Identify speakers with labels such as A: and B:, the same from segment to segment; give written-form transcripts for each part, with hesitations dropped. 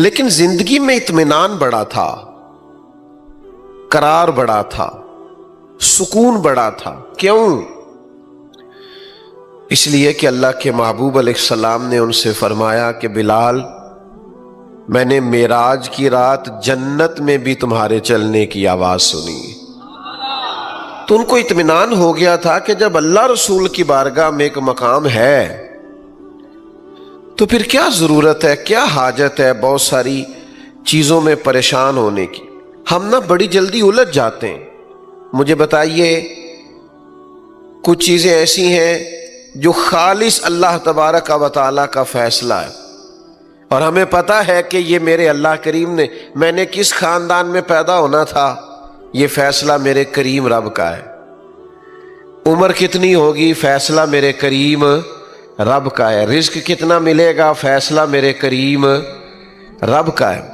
A: لیکن زندگی میں اطمینان بڑا تھا، قرار بڑا تھا، سکون بڑا تھا۔ کیوں؟ اس لیے کہ اللہ کے محبوب علیہ السلام نے ان سے فرمایا کہ بلال، میں نے معراج کی رات جنت میں بھی تمہارے چلنے کی آواز سنی۔ تو ان کو اطمینان ہو گیا تھا کہ جب اللہ رسول کی بارگاہ میں ایک مقام ہے تو پھر کیا ضرورت ہے، کیا حاجت ہے بہت ساری چیزوں میں پریشان ہونے کی۔ ہم نا بڑی جلدی الجھ جاتے ہیں۔ مجھے بتائیے، کچھ چیزیں ایسی ہیں جو خالص اللہ تبارک و تعالیٰ کا فیصلہ ہے، اور ہمیں پتہ ہے کہ یہ میرے اللہ کریم نے، میں نے کس خاندان میں پیدا ہونا تھا، یہ فیصلہ میرے کریم رب کا ہے۔ عمر کتنی ہوگی، فیصلہ میرے کریم رب کا ہے۔ رزق کتنا ملے گا، فیصلہ میرے کریم رب کا ہے۔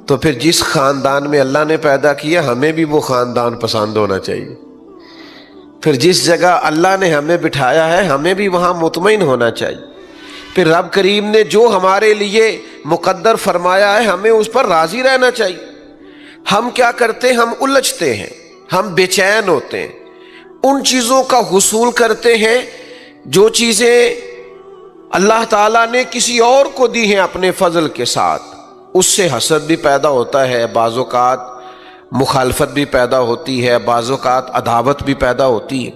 A: تو پھر جس خاندان میں اللہ نے پیدا کیا، ہمیں بھی وہ خاندان پسند ہونا چاہیے۔ پھر جس جگہ اللہ نے ہمیں بٹھایا ہے، ہمیں بھی وہاں مطمئن ہونا چاہیے۔ پھر رب کریم نے جو ہمارے لیے مقدر فرمایا ہے، ہمیں اس پر راضی رہنا چاہیے۔ ہم کیا کرتے ہیں؟ ہم الجھتے ہیں، ہم بے چین ہوتے ہیں، ان چیزوں کا حصول کرتے ہیں جو چیزیں اللہ تعالیٰ نے کسی اور کو دی ہیں اپنے فضل کے ساتھ۔ اس سے حسد بھی پیدا ہوتا ہے، بعض اوقات مخالفت بھی پیدا ہوتی ہے، بعض اوقات عداوت بھی پیدا ہوتی ہے۔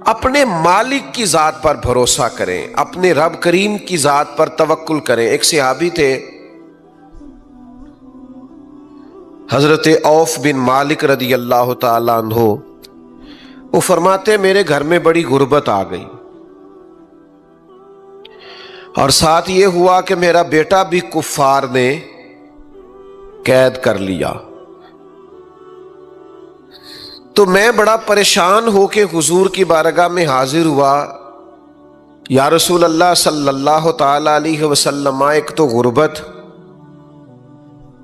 A: اپنے مالک کی ذات پر بھروسہ کریں، اپنے رب کریم کی ذات پر توکل کریں۔ ایک صحابی تھے حضرت عوف بن مالک رضی اللہ تعالیٰ عنہ، وہ فرماتے میرے گھر میں بڑی غربت آ گئی، اور ساتھ یہ ہوا کہ میرا بیٹا بھی کفار نے قید کر لیا۔ تو میں بڑا پریشان ہو کے حضور کی بارگاہ میں حاضر ہوا، یا رسول اللہ صلی اللہ تعالی علیہ وسلم، ایک تو غربت،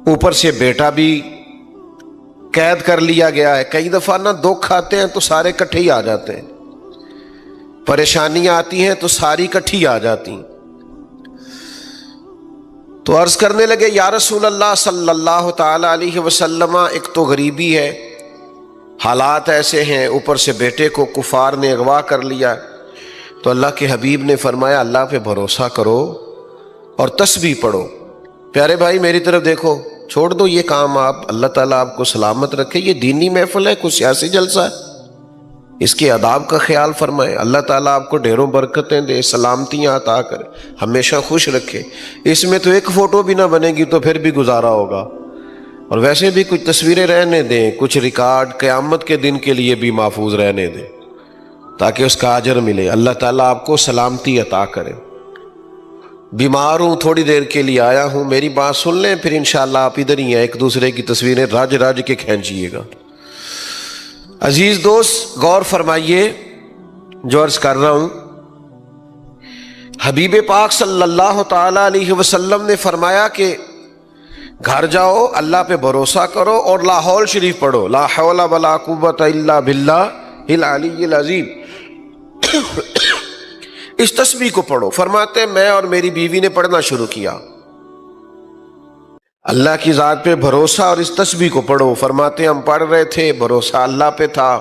A: اوپر سے بیٹا بھی قید کر لیا گیا ہے۔ کئی دفعہ نا دکھ آتے ہیں تو سارے کٹھے ہی آ جاتے ہیں، پریشانیاں آتی ہیں تو ساری کٹھی آ جاتی ہیں۔ تو عرض کرنے لگے یا رسول اللہ صلی اللہ تعالی علیہ وسلم، ایک تو غریبی ہے، حالات ایسے ہیں، اوپر سے بیٹے کو کفار نے اغوا کر لیا۔ تو اللہ کے حبیب نے فرمایا اللہ پہ بھروسہ کرو اور تسبیح پڑھو۔ پیارے بھائی میری طرف دیکھو، چھوڑ دو یہ کام آپ، اللہ تعالیٰ آپ کو سلامت رکھے۔ یہ دینی محفل ہے، کوئی سیاسی جلسہ ہے؟ اس کے آداب کا خیال فرمائے۔ اللہ تعالیٰ آپ کو ڈھیروں برکتیں دے، سلامتیاں عطا کرے، ہمیشہ خوش رکھے۔ اس میں تو ایک فوٹو بھی نہ بنے گی تو پھر بھی گزارا ہوگا، اور ویسے بھی کچھ تصویریں رہنے دیں، کچھ ریکارڈ قیامت کے دن کے لیے بھی محفوظ رہنے دیں تاکہ اس کا اجر ملے۔ اللہ تعالیٰ آپ کو سلامتی عطا کرے۔ بیمار ہوں، تھوڑی دیر کے لیے آیا ہوں، میری بات سن لیں، پھر انشاءاللہ آپ ادھر ہی ہیں، ایک دوسرے کی تصویریں راج راج کے کھینچیے گا۔ عزیز دوست غور فرمائیے جو عرض کر رہا ہوں۔ حبیب پاک صلی اللہ تعالی علیہ وسلم نے فرمایا کہ گھر جاؤ، اللہ پہ بھروسہ کرو اور لا حول شریف پڑھو، لا حول ولا قوت الا باللہ العلی العظیم۔ اس تسبیح کو پڑھو۔ فرماتے میں اور میری بیوی نے پڑھنا شروع کیا، اللہ کی ذات پہ بھروسہ اور اس تسبیح کو پڑھو۔ فرماتے ہم پڑھ رہے تھے، بھروسہ اللہ پہ تھا،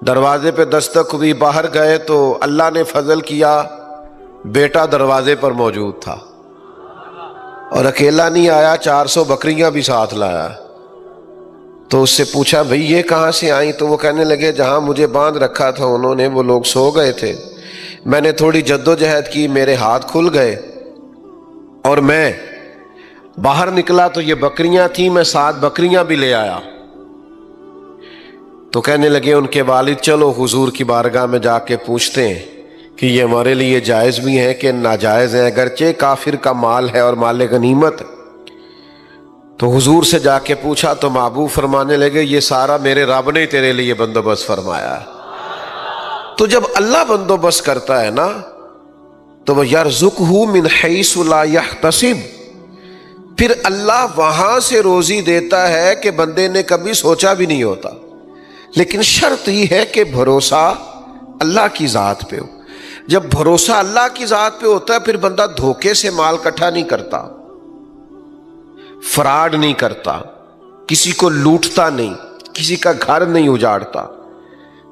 A: دروازے پہ دستک ہوئی، باہر گئے تو اللہ نے فضل کیا، بیٹا دروازے پر موجود تھا، اور اکیلا نہیں آیا، 400 بکریاں بھی ساتھ لایا۔ تو اس سے پوچھا بھئی یہ کہاں سے آئیں؟ تو وہ کہنے لگے جہاں مجھے باندھ رکھا تھا انہوں نے، وہ لوگ سو گئے تھے، میں نے تھوڑی جدوجہد کی، میرے ہاتھ کھل گئے، اور میں باہر نکلا تو یہ بکریاں تھیں، میں 7 بکریاں بھی لے آیا۔ تو کہنے لگے ان کے والد چلو حضور کی بارگاہ میں جا کے پوچھتے ہیں کہ یہ ہمارے لیے جائز بھی ہیں کہ ناجائز ہیں، اگرچہ کافر کا مال ہے اور مال غنیمت۔ تو حضور سے جا کے پوچھا تو محبوب فرمانے لگے یہ سارا میرے رب نے تیرے لیے بندوبست فرمایا ہے۔ تو جب اللہ بندوبست کرتا ہے نا تو وہ یرزقہ من حیث لا یحتسب، پھر اللہ وہاں سے روزی دیتا ہے کہ بندے نے کبھی سوچا بھی نہیں ہوتا۔ لیکن شرط یہ ہے کہ بھروسہ اللہ کی ذات پہ ہو۔ جب بھروسہ اللہ کی ذات پہ ہوتا ہے پھر بندہ دھوکے سے مال اکٹھا نہیں کرتا۔ فراڈ نہیں کرتا، کسی کو لوٹتا نہیں، کسی کا گھر نہیں اجاڑتا،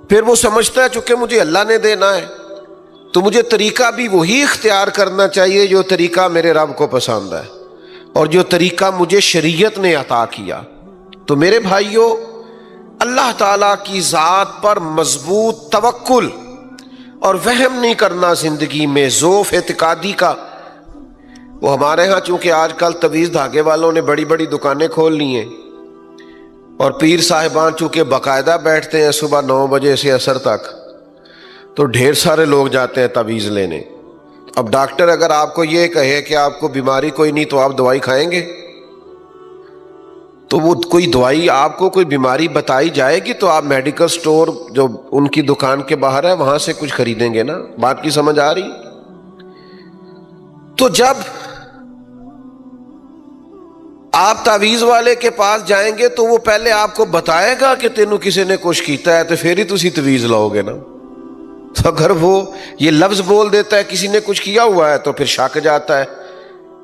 A: پھر وہ سمجھتا ہے چونکہ مجھے اللہ نے دینا ہے تو مجھے طریقہ بھی وہی اختیار کرنا چاہیے جو طریقہ میرے رب کو پسند ہے اور جو طریقہ مجھے شریعت نے عطا کیا۔ تو میرے بھائیوں، اللہ تعالیٰ کی ذات پر مضبوط توکل اور وہم نہیں کرنا زندگی میں، ذوف اعتقادی کا۔ وہ ہمارے ہاں چونکہ آج کل تویز دھاگے والوں نے بڑی بڑی دکانیں کھول لی ہیں اور پیر صاحبان چونکہ باقاعدہ بیٹھتے ہیں صبح 9 بجے سے عصر تک، تو ڈھیر سارے لوگ جاتے ہیں تویز لینے۔ اب ڈاکٹر اگر آپ کو یہ کہے کہ آپ کو بیماری کوئی نہیں تو آپ دوائی کھائیں گے؟ تو وہ کوئی دوائی آپ کو کوئی بیماری بتائی جائے گی تو آپ میڈیکل سٹور جو ان کی دکان کے باہر ہے وہاں سے کچھ خریدیں گے نا۔ بات کی سمجھ آ رہی؟ تو جب آپ تعویذ والے کے پاس جائیں گے تو وہ پہلے آپ کو بتائے گا کہ تینوں کسی نے کچھ کیتا ہے تو پھر ہی تسی تعویذ لاؤ گے نا۔ تو اگر وہ یہ لفظ بول دیتا ہے کسی نے کچھ کیا ہوا ہے تو پھر شک جاتا ہے۔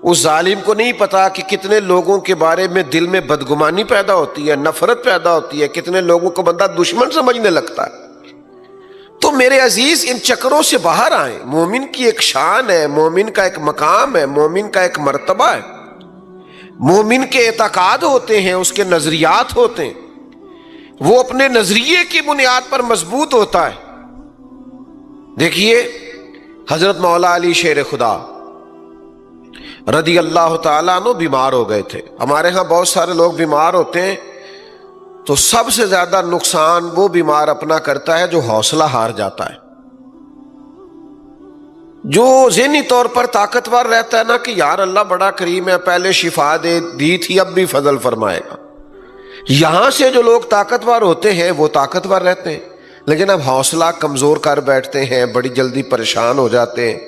A: اس ظالم کو نہیں پتا کہ کتنے لوگوں کے بارے میں دل میں بدگمانی پیدا ہوتی ہے، نفرت پیدا ہوتی ہے، کتنے لوگوں کو بندہ دشمن سمجھنے لگتا ہے۔ تو میرے عزیز، ان چکروں سے باہر آئیں۔ مومن کی ایک شان ہے، مومن کا ایک مقام ہے، مومن کا ایک مرتبہ ہے، مومن کے اعتقاد ہوتے ہیں، اس کے نظریات ہوتے ہیں، وہ اپنے نظریے کی بنیاد پر مضبوط ہوتا ہے۔ دیکھیے حضرت مولا علی شیر خدا رضی اللہ تعالیٰ عنہ بیمار ہو گئے تھے۔ ہمارے ہاں بہت سارے لوگ بیمار ہوتے ہیں تو سب سے زیادہ نقصان وہ بیمار اپنا کرتا ہے جو حوصلہ ہار جاتا ہے، جو ذہنی طور پر طاقتور رہتا ہے نا کہ یار اللہ بڑا کریم ہے، پہلے شفا دی تھی اب بھی فضل فرمائے گا۔ یہاں سے جو لوگ طاقتور ہوتے ہیں وہ طاقتور رہتے ہیں، لیکن اب حوصلہ کمزور کر بیٹھتے ہیں، بڑی جلدی پریشان ہو جاتے ہیں۔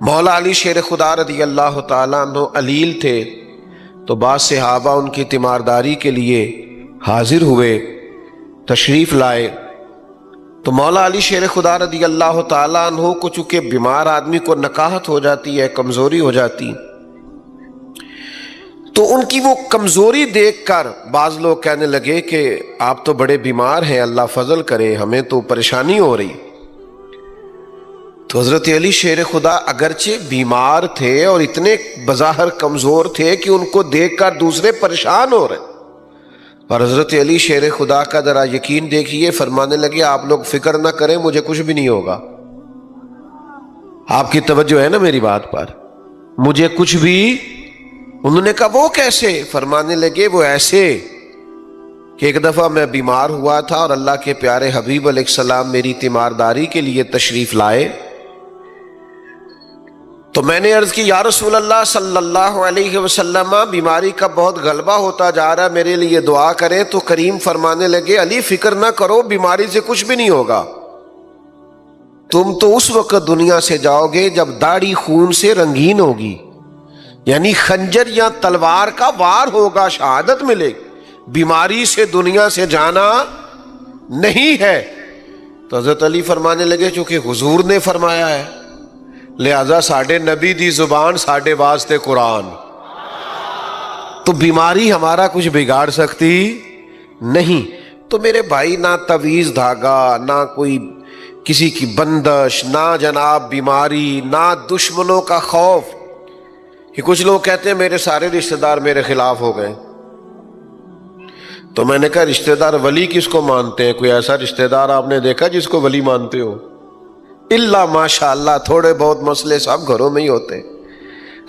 A: مولا علی شیر خدا رضی اللہ تعالیٰ عنہ علیل تھے تو بعض صحابہ ان کی تیمارداری کے لیے حاضر ہوئے، تشریف لائے۔ تو مولا علی شیر خدا رضی اللہ تعالیٰ عنہ کو چونکہ بیمار آدمی کو نکاہت ہو جاتی ہے، کمزوری ہو جاتی، تو ان کی وہ کمزوری دیکھ کر بعض لوگ کہنے لگے کہ آپ تو بڑے بیمار ہیں، اللہ فضل کرے، ہمیں تو پریشانی ہو رہی۔ تو حضرت علی شیر خدا اگرچہ بیمار تھے اور اتنے بظاہر کمزور تھے کہ ان کو دیکھ کر دوسرے پریشان ہو رہے، اور حضرت علی شیر خدا کا ذرا یقین دیکھیے، فرمانے لگے آپ لوگ فکر نہ کریں، مجھے کچھ بھی نہیں ہوگا۔ آپ کی توجہ ہے نا میری بات پر؟ مجھے کچھ بھی، انہوں نے کہا وہ کیسے؟ فرمانے لگے وہ ایسے کہ ایک دفعہ میں بیمار ہوا تھا اور اللہ کے پیارے حبیب علیہ السلام میری تیمارداری کے لیے تشریف لائے، تو میں نے عرض کی یا رسول اللہ صلی اللہ علیہ وسلم بیماری کا بہت غلبہ ہوتا جا رہا ہے، میرے لیے دعا کریں۔ تو کریم فرمانے لگے علی فکر نہ کرو، بیماری سے کچھ بھی نہیں ہوگا، تم تو اس وقت دنیا سے جاؤ گے جب داڑھی خون سے رنگین ہوگی، یعنی خنجر یا تلوار کا وار ہوگا، شہادت ملے گی، بیماری سے دنیا سے جانا نہیں ہے۔ تو حضرت علی فرمانے لگے چونکہ حضور نے فرمایا ہے لہذا ساڈے نبی دی زبان ساڈے واسطے قرآن، تو بیماری ہمارا کچھ بگاڑ سکتی نہیں۔ تو میرے بھائی، نہ تعویذ دھاگا، نہ کوئی کسی کی بندش، نہ جناب بیماری، نہ دشمنوں کا خوف۔ کہ کچھ لوگ کہتے ہیں میرے سارے رشتہ دار میرے خلاف ہو گئے، تو میں نے کہا رشتہ دار ولی کس کو مانتے ہیں؟ کوئی ایسا رشتہ دار آپ نے دیکھا جس کو ولی مانتے ہو؟ اللہ ماشاء اللہ تھوڑے بہت مسئلے سب گھروں میں ہی ہوتے۔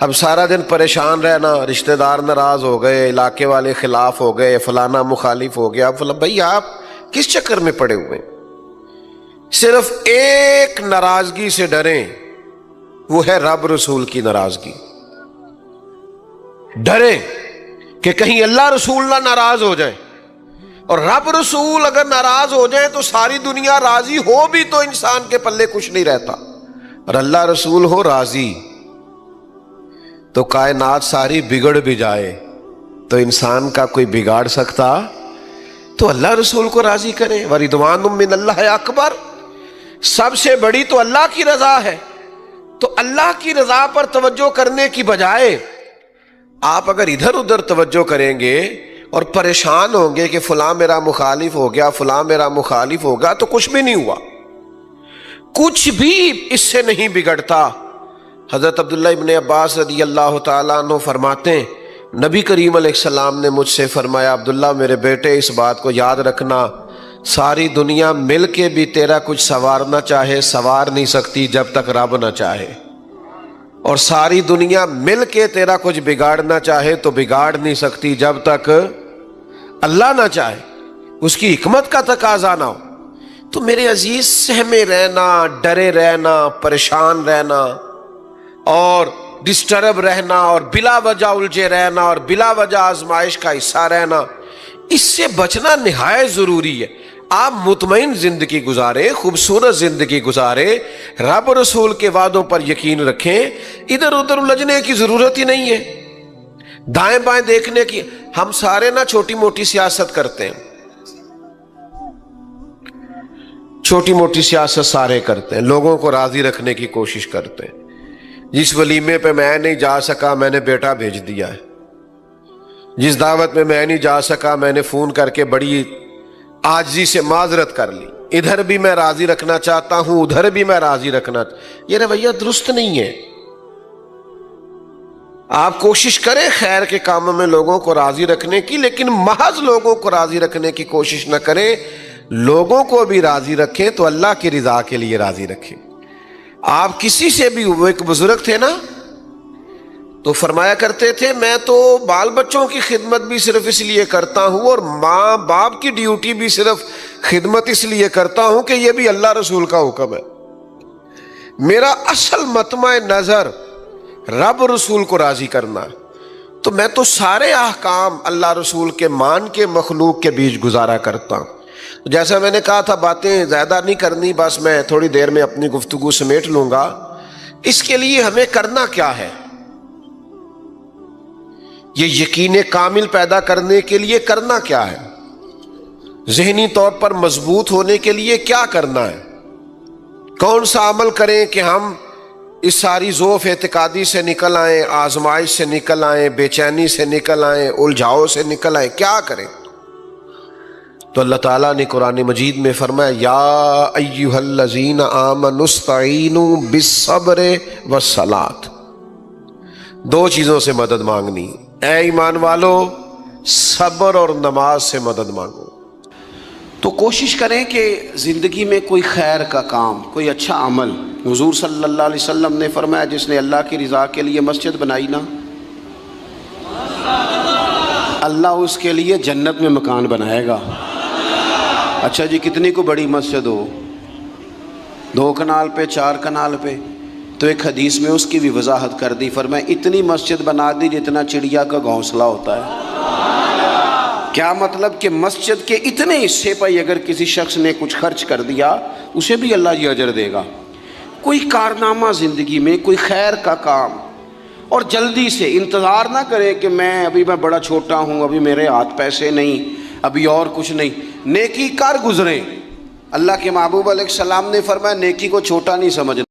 A: اب سارا دن پریشان رہنا، رشتہ دار ناراض ہو گئے، علاقے والے خلاف ہو گئے، فلانا مخالف ہو گیا، بھائی آپ کس چکر میں پڑے ہوئے؟ صرف ایک ناراضگی سے ڈریں، وہ ہے رب رسول کی ناراضگی۔ ڈریں کہ کہیں اللہ رسول نہ ناراض ہو جائے، اور رب رسول اگر ناراض ہو جائے تو ساری دنیا راضی ہو بھی تو انسان کے پلے کچھ نہیں رہتا، اور اللہ رسول ہو راضی تو کائنات ساری بگڑ بھی جائے تو انسان کا کوئی بگاڑ سکتا؟ تو اللہ رسول کو راضی کرے۔ وَرِضْوَانٌ مِّنَ اللَّهِ اکبر، سب سے بڑی تو اللہ کی رضا ہے۔ تو اللہ کی رضا پر توجہ کرنے کی بجائے آپ اگر ادھر ادھر توجہ کریں گے اور پریشان ہوں گے کہ فلاں میرا مخالف ہو گیا، فلاں میرا مخالف ہوگا، تو کچھ بھی نہیں ہوا، کچھ بھی اس سے نہیں بگڑتا۔ حضرت عبداللہ ابن عباس رضی اللہ تعالیٰ عنہ فرماتے ہیں نبی کریم علیہ السلام نے مجھ سے فرمایا، عبداللہ میرے بیٹے اس بات کو یاد رکھنا، ساری دنیا مل کے بھی تیرا کچھ سنوارنا چاہے سنوار نہیں سکتی جب تک رب نہ چاہے، اور ساری دنیا مل کے تیرا کچھ بگاڑنا چاہے تو بگاڑ نہیں سکتی جب تک اللہ نہ چاہے، اس کی حکمت کا تقاضا نہ ہو۔ تو میرے عزیز، سہمے رہنا، ڈرے رہنا، پریشان رہنا اور ڈسٹرب رہنا اور بلا وجہ الجھے رہنا اور بلا وجہ آزمائش کا حصہ رہنا، اس سے بچنا نہایت ضروری ہے۔ آپ مطمئن زندگی گزاریں، خوبصورت زندگی گزاریں، رب رسول کے وعدوں پر یقین رکھیں، ادھر ادھر الجھنے کی ضرورت ہی نہیں ہے، دائیں بائیں دیکھنے کی۔ ہم سارے نا چھوٹی موٹی سیاست کرتے ہیں، چھوٹی موٹی سیاست سارے کرتے ہیں، لوگوں کو راضی رکھنے کی کوشش کرتے ہیں۔ جس ولیمے پہ میں نہیں جا سکا میں نے بیٹا بھیج دیا ہے، جس دعوت میں میں نہیں جا سکا میں نے فون کر کے بڑی عاجزی سے معذرت کر لی، ادھر بھی میں راضی رکھنا چاہتا ہوں ادھر بھی میں راضی رکھنا، یہ رویہ درست نہیں ہے۔ آپ کوشش کریں خیر کے کاموں میں لوگوں کو راضی رکھنے کی، لیکن محض لوگوں کو راضی رکھنے کی کوشش نہ کریں، لوگوں کو بھی راضی رکھیں تو اللہ کی رضا کے لیے راضی رکھیں۔ آپ کسی سے بھی، وہ ایک بزرگ تھے نا تو فرمایا کرتے تھے میں تو بال بچوں کی خدمت بھی صرف اس لیے کرتا ہوں اور ماں باپ کی ڈیوٹی بھی صرف خدمت اس لیے کرتا ہوں کہ یہ بھی اللہ رسول کا حکم ہے، میرا اصل مطمع نظر رب رسول کو راضی کرنا ہے، تو میں تو سارے احکام اللہ رسول کے مان کے مخلوق کے بیچ گزارا کرتا ہوں۔ جیسا میں نے کہا تھا باتیں زیادہ نہیں کرنی، بس میں تھوڑی دیر میں اپنی گفتگو سمیٹ لوں گا۔ اس کے لیے ہمیں کرنا کیا ہے؟ یہ یقین کامل پیدا کرنے کے لیے کرنا کیا ہے؟ ذہنی طور پر مضبوط ہونے کے لیے کیا کرنا ہے؟ کون سا عمل کریں کہ ہم اس ساری ضعف اعتقادی سے نکل آئیں، آزمائش سے نکل آئیں، بے چینی سے نکل آئیں، الجھاؤ سے نکل آئیں، کیا کریں؟ تو اللہ تعالیٰ نے قرآن مجید میں فرمایا یا ایھا الذین آمنوا استعینوا بالصبر والصلاۃ، دو چیزوں سے مدد مانگنی، اے ایمان والو صبر اور نماز سے مدد مانگو۔
B: تو کوشش کریں کہ زندگی میں کوئی خیر کا کام، کوئی اچھا عمل، حضور صلی اللہ علیہ وسلم نے فرمایا جس نے اللہ کی رضا کے لیے مسجد بنائی نا، اللہ اس کے لیے جنت میں مکان بنائے گا۔ اچھا جی، کتنی کو بڑی مسجد ہو، 2 کنال پہ 4 کنال پہ، تو ایک حدیث میں اس کی بھی وضاحت کر دی، فرمایا اتنی مسجد بنا دی جتنا چڑیا کا گھونسلہ ہوتا ہے۔ کیا مطلب کہ مسجد کے اتنے حصے پر اگر کسی شخص نے کچھ خرچ کر دیا اسے بھی اللہ جی اجر دے گا۔ کوئی کارنامہ زندگی میں، کوئی خیر کا کام، اور جلدی سے انتظار نہ کرے کہ میں بڑا چھوٹا ہوں، ابھی میرے ہاتھ پیسے نہیں، ابھی اور کچھ نہیں، نیکی کر گزریں۔ اللہ کے محبوب علیہ السلام نے فرمایا نیکی کو چھوٹا نہیں سمجھنا۔